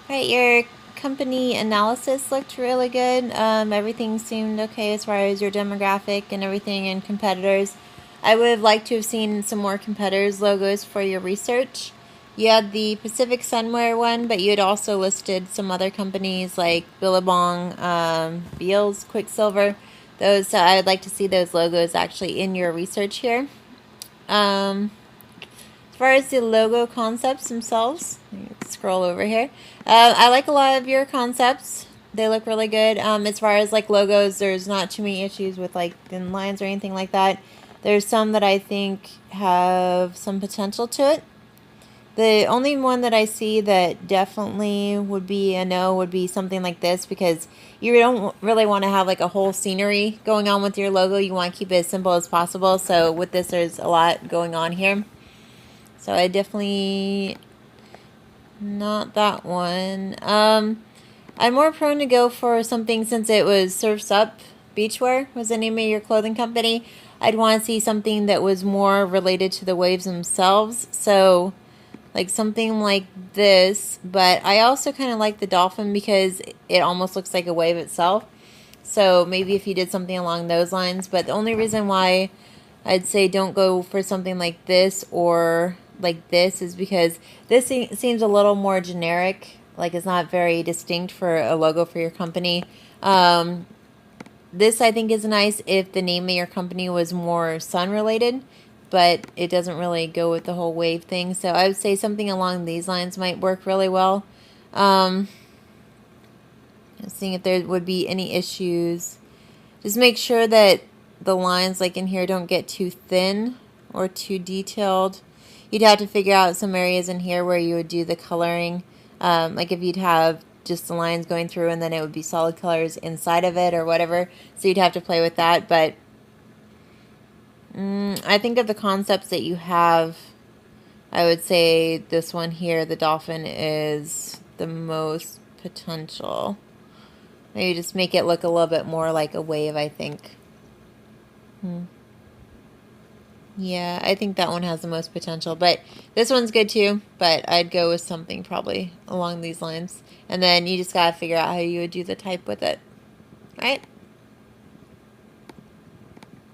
Right, your company analysis looked really good. Everything seemed okay as far as your demographic and everything and competitors. I would have liked to have seen some more competitors' logos for your research. You had the Pacific Sunwear one, but you had also listed some other companies like Billabong, Beals, Quicksilver. Those I'd like to see those logos actually in your research here. As far as the logo concepts themselves, scroll over here. I like a lot of your concepts. They look really good. As far as like logos, there's not too many issues with like thin lines or anything like that. There's some that I think have some potential to it. The only one that I see that definitely would be a no would be something like this, because you don't really want to have like a whole scenery going on with your logo. You want to keep it as simple as possible. So with this, there's a lot going on here. So I definitely not that one. I'm more prone to go for something, since it was Surf's Up Beachwear was the name of your clothing company. I'd want to see something that was more related to the waves themselves. So like something like this, but I also kind of like the dolphin because it almost looks like a wave itself. So maybe if you did something along those lines. But the only reason why I'd say don't go for something like this or like this is because this seems a little more generic. Like it's not very distinct for a logo for your company. This I think is nice if the name of your company was more sun related, but it doesn't really go with the whole wave thing. So I would say something along these lines might work really well. Seeing if there would be any issues. Just make sure that the lines like in here don't get too thin or too detailed. You'd have to figure out some areas in here where you would do the coloring. Like if you'd have just the lines going through and then it would be solid colors inside of it or whatever. So you'd have to play with that. But I think of the concepts that you have, I would say this one here, the dolphin, is the most potential. Maybe just make it look a little bit more like a wave, I think. Yeah, I think that one has the most potential. But this one's good too. But I'd go with something probably along these lines. And then you just got to figure out how you would do the type with it. All right?